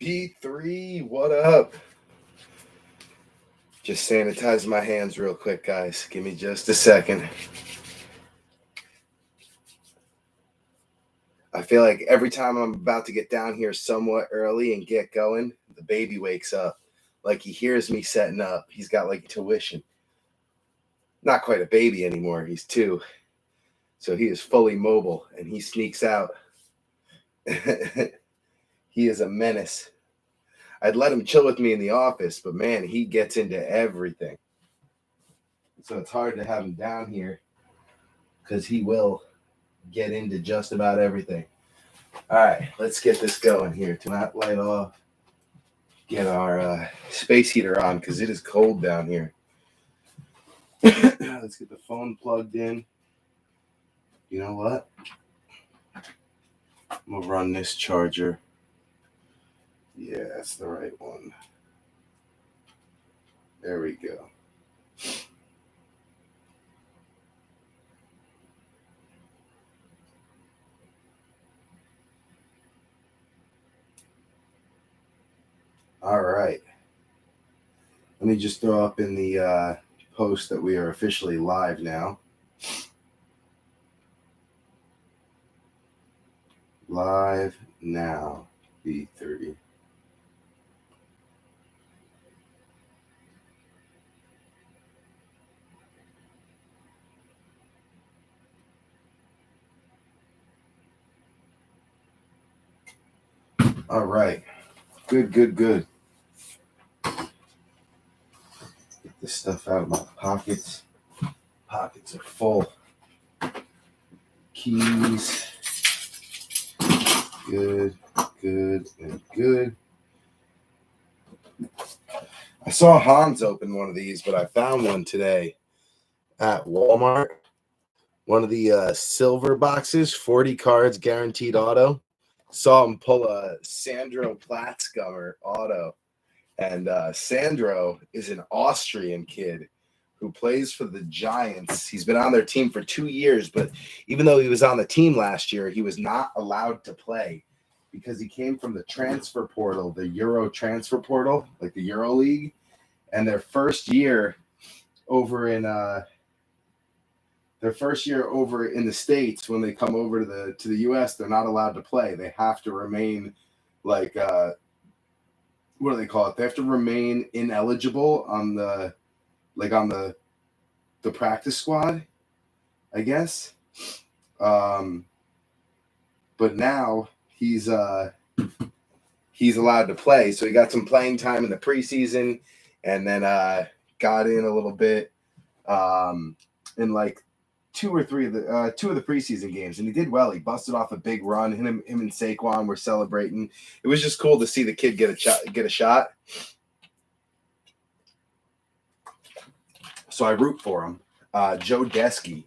B3, what up? Just sanitize my hands real quick, guys. Give me just a second. I feel like every time I'm about to get down here somewhat early and get going, the baby wakes up. Like he hears me setting up. He's got like tuition. Not quite a baby anymore. He's 2. So he is fully mobile and he sneaks out. He is a menace. I'd let him chill with me in the office, but man, he gets into everything. So it's hard to have him down here because he will get into just about everything. All right, let's get this going here. Turn that light off. Get our space heater on because it is cold down here. Let's get the phone plugged in. You know what? I'm going to run this charger. Yeah, that's the right one. There we go. All right. Let me just throw up in the post that we are officially live now. Live now, B30. All right. Good. Get this stuff out of my pockets. Pockets are full. Keys. Good. I saw Hans open one of these, but I found one today at Walmart. One of the silver boxes, 40 cards, guaranteed auto. Saw him pull a Sandro Platzgummer auto. And Sandro is an Austrian kid who plays for the Giants. He's been on their team for 2 years, but even though he was on the team last year, he was not allowed to play because he came from the transfer portal, the Euro transfer portal, like the Euro League. And their first year over in the States, when they come over to the US, they're not allowed to play. They have to remain like what do they call it? They have to remain ineligible on the practice squad, I guess. But now he's allowed to play. So he got some playing time in the preseason and then got in a little bit in like two of the preseason games, and he did well. He busted off a big run. Him and Saquon were celebrating. It was just cool to see the kid get a shot. So I root for him. Joe Desky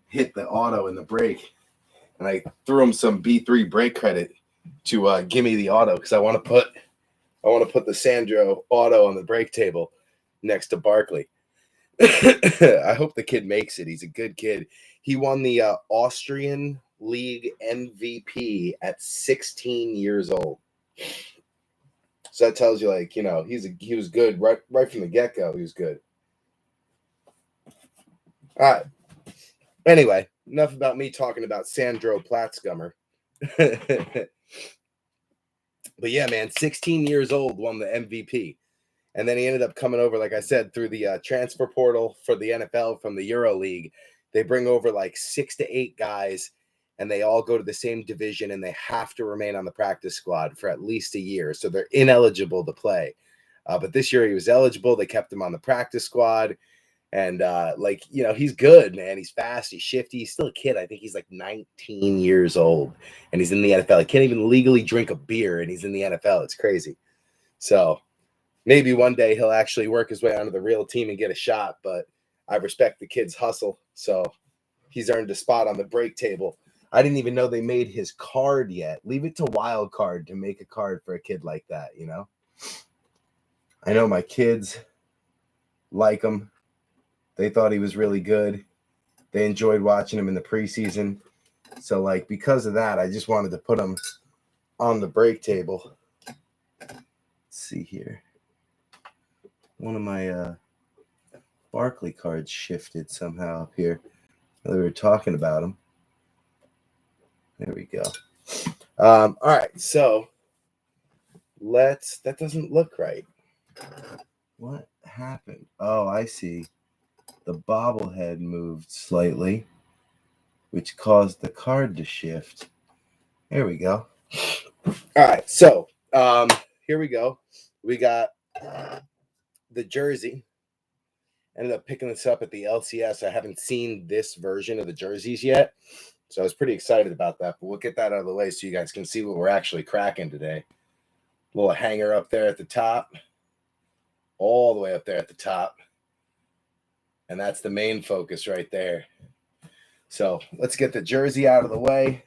hit the auto in the break, and I threw him some B3 break credit to give me the auto because I want to put the Sandro auto on the break table next to Barkley. I hope the kid makes it. He's a good kid. He won the Austrian League MVP at 16 years old. So that tells you, like, you know, he was good right from the get-go. He was good. All right. Anyway, enough about me talking about Sandro Platzgummer. But yeah, man, 16 years old, won the MVP. And then he ended up coming over, like I said, through the transfer portal for the NFL from the Euro League. They bring over like 6 to 8 guys, and they all go to the same division, and they have to remain on the practice squad for at least a year. So they're ineligible to play. But this year he was eligible. They kept him on the practice squad. And, he's good, man. He's fast. He's shifty. He's still a kid. I think he's like 19 years old, and he's in the NFL. He can't even legally drink a beer, and he's in the NFL. It's crazy. So maybe one day he'll actually work his way onto the real team and get a shot, but I respect the kid's hustle. So he's earned a spot on the break table. I didn't even know they made his card yet. Leave it to Wild Card to make a card for a kid like that, you know? I know my kids like him. They thought he was really good. They enjoyed watching him in the preseason. So, like, because of that, I just wanted to put him on the break table. Let's see here. One of my Barkley cards shifted somehow up here. We were talking about them. There we go. All right, so that doesn't look right. What happened? Oh, I see. The bobblehead moved slightly, which caused the card to shift. There we go. All right, so here we go. We got the jersey. Ended up picking this up at the LCS. I haven't seen this version of the jerseys yet, so I was pretty excited about that. But we'll get that out of the way so you guys can see what we're actually cracking today. Little hanger up there at the top, all the way up there at the top. And that's the main focus right there. So let's get the jersey out of the way.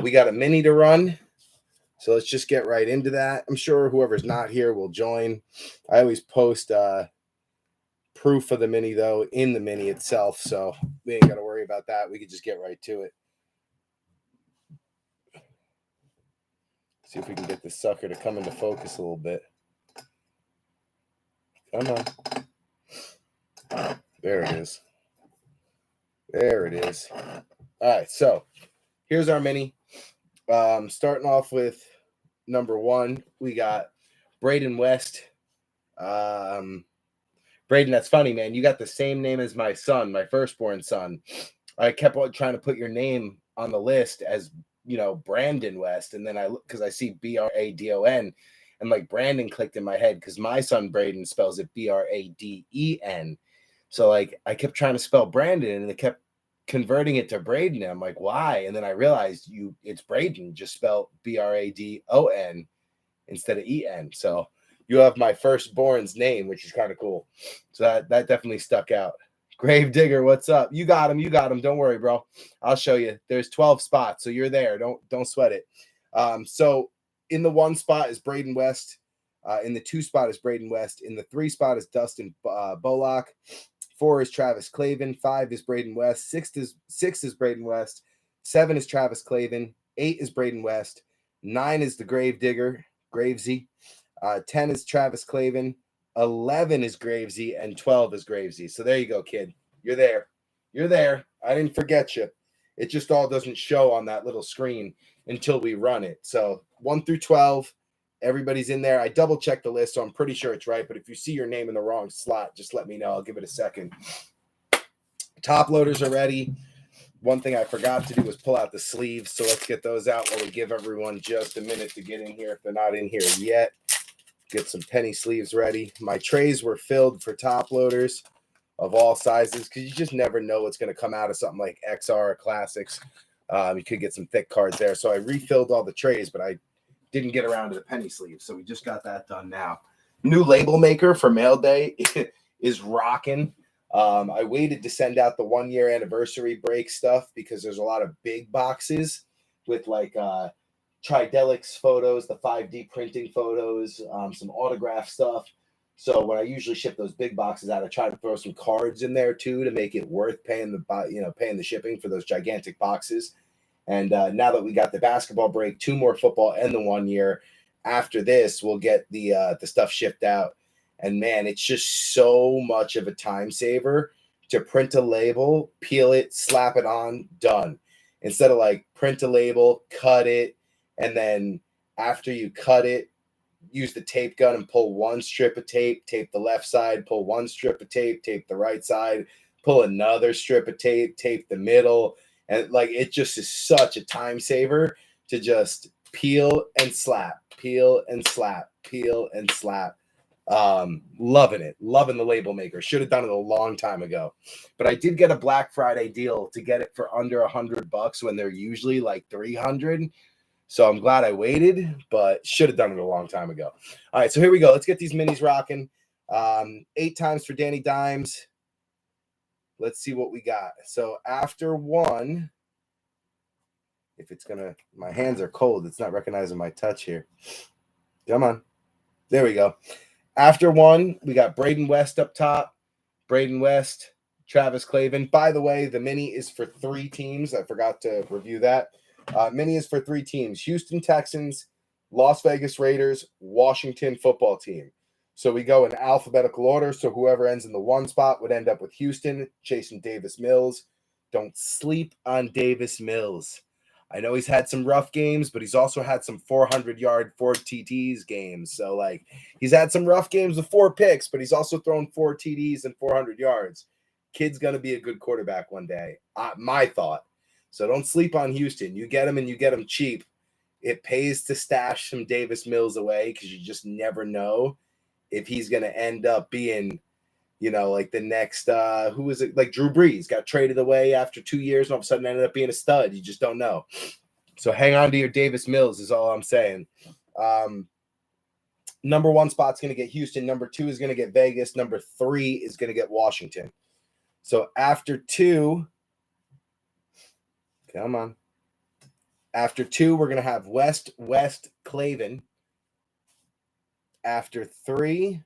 We got a mini to run. So let's just get right into that. I'm sure whoever's not here will join. I always post proof of the mini, though, in the mini itself. So we ain't got to worry about that. We could just get right to it. See if we can get this sucker to come into focus a little bit. Come on. There it is. There it is. All right, so here's our mini. Starting off with number 1, we got Braden West. Braden, that's funny, man. You got the same name as my son, my firstborn son. I kept on trying to put your name on the list as, Brandon West. And then because I see Bradon, and like Brandon clicked in my head because my son Braden spells it Braden. So like I kept trying to spell Brandon and it kept converting it to Braden. I'm like, why? And then I realized it's Braden, just spelled Bradon instead of En. So you have my firstborn's name, which is kind of cool. So that definitely stuck out. Grave Digger, what's up? You got him. Don't worry, bro. I'll show you. There's 12 spots, so you're there. Don't sweat it. So in the 1 spot is Braden West. In the 2 spot is Braden West. In the 3 spot is Dustin Bollock. 4 is Travis Clavin. 5 is Braden West. 6 is Braden West. 7 is Travis Clavin. 8 is Braden West. 9 is the Grave Digger, Gravesy. 10 is Travis Clavin. 11 is Gravesy, and 12 is Gravesy. So there you go, kid. You're there. I didn't forget you. It just all doesn't show on that little screen until we run it. So 1 through 12, everybody's in there. I double-checked the list, so I'm pretty sure it's right. But if you see your name in the wrong slot, just let me know. I'll give it a second. Top loaders are ready. One thing I forgot to do was pull out the sleeves. So let's get those out while we give everyone just a minute to get in here if they're not in here yet. Get some penny sleeves ready. My trays were filled for top loaders of all sizes because you just never know what's going to come out of something like XR or Classics. You could get some thick cards there. So I refilled all the trays, but I didn't get around to the penny sleeves. So we just got that done now. New label maker for mail day is rocking. I waited to send out the 1-year anniversary break stuff because there's a lot of big boxes with like Tridelics photos, the 5D printing photos, some autograph stuff. So when I usually ship those big boxes out, I try to throw some cards in there too to make it worth paying the shipping for those gigantic boxes. And now that we got the basketball break, 2 more football, and the 1 year, after this, we'll get the stuff shipped out. And man, it's just so much of a time saver to print a label, peel it, slap it on, done. Instead of like print a label, cut it, and then after you cut it, use the tape gun and pull 1 strip of tape the left side, pull 1 strip of tape the right side, pull another strip of tape the middle. And like, it just is such a time saver to just peel and slap, peel and slap, peel and slap. Loving it. Loving the label maker. Should have done it a long time ago. But I did get a Black Friday deal to get it for under $100 when they're usually like $300. So I'm glad I waited, but should have done it a long time ago. All right, so here we go. Let's get these minis rocking. 8 times for Danny Dimes. Let's see what we got. So after 1, if it's going to, my hands are cold. It's not recognizing my touch here. Come on. There we go. After 1, we got Braden West up top. Braden West, Travis Clavin. By the way, the mini is for 3 teams. I forgot to review that. Mini is for 3 teams: Houston Texans, Las Vegas Raiders, Washington football team. So we go in alphabetical order. So whoever ends in the 1 spot would end up with Houston, chasing Davis Mills. Don't sleep on Davis Mills. I know he's had some rough games, but he's also had some 400-yard, 4 TDs games. So, like, he's had some rough games with 4 picks, but he's also thrown 4 TDs and 400 yards. Kid's going to be a good quarterback one day. My thought. So don't sleep on Houston. You get him and you get him cheap. It pays to stash some Davis Mills away because you just never know if he's going to end up being, like the next, who was it? Like Drew Brees got traded away after 2 years and all of a sudden ended up being a stud. You just don't know. So hang on to your Davis Mills is all I'm saying. Number 1 spot's going to get Houston. Number 2 is going to get Vegas. Number 3 is going to get Washington. So after 2, come on. After 2, we're going to have West, Clavin. After 3,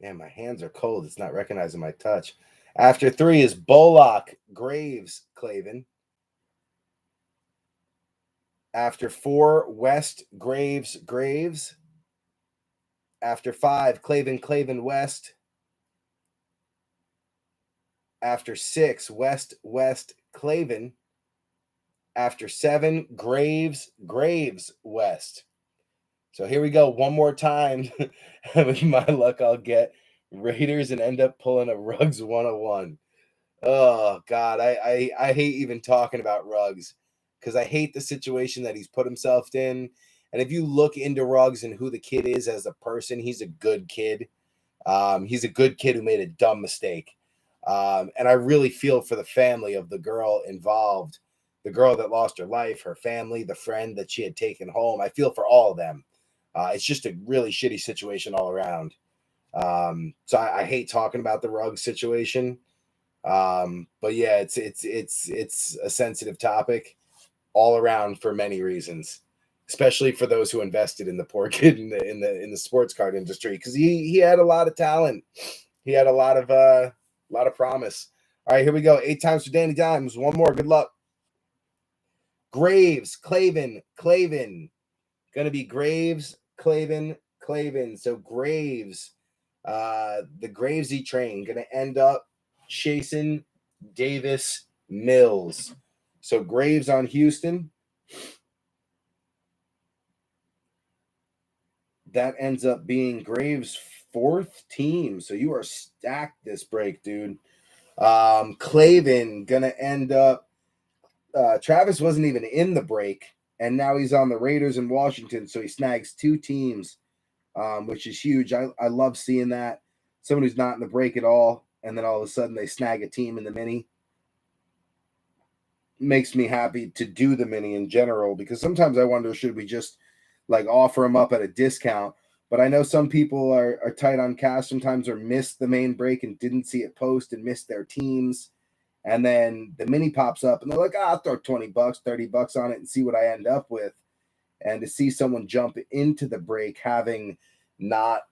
man, my hands are cold. It's not recognizing my touch. After 3 is Bullock, Graves, Clavin. After 4, West, Graves. After 5, Clavin, West. After 6, West, Clavin. After 7, Graves, West. So here we go. One more time. With my luck, I'll get Raiders and end up pulling a Ruggs 101. Oh, God. I hate even talking about Ruggs because I hate the situation that he's put himself in. And if you look into Ruggs and who the kid is as a person, he's a good kid. He's a good kid who made a dumb mistake. And I really feel for the family of the girl involved, the girl that lost her life, her family, the friend that she had taken home. I feel for all of them. It's just a really shitty situation all around. So I hate talking about the Ruggs situation. But yeah, it's a sensitive topic all around for many reasons, especially for those who invested in the poor kid in the sports card industry, because he had a lot of talent. He had a lot of promise. All right, here we go. 8 times for Danny Dimes. One more. Good luck. Graves, Clavin. Gonna be Graves, Clavin. So Graves, the Gravesy train, gonna end up chasing Davis Mills. So Graves on Houston. That ends up being Graves' 4th team. So you are stacked this break, dude. Clavin gonna end up. Travis wasn't even in the break, and now he's on the Raiders in Washington. So he snags 2 teams, which is huge. I love seeing that. Someone who's not in the break at all, and then all of a sudden they snag a team in the mini. Makes me happy to do the mini in general, because sometimes I wonder, should we just like offer them up at a discount? But I know some people are tight on cash sometimes, or missed the main break and didn't see it post and missed their teams. And then the mini pops up and they're like, I'll throw $20, $30 on it and see what I end up with. And to see someone jump into the break having not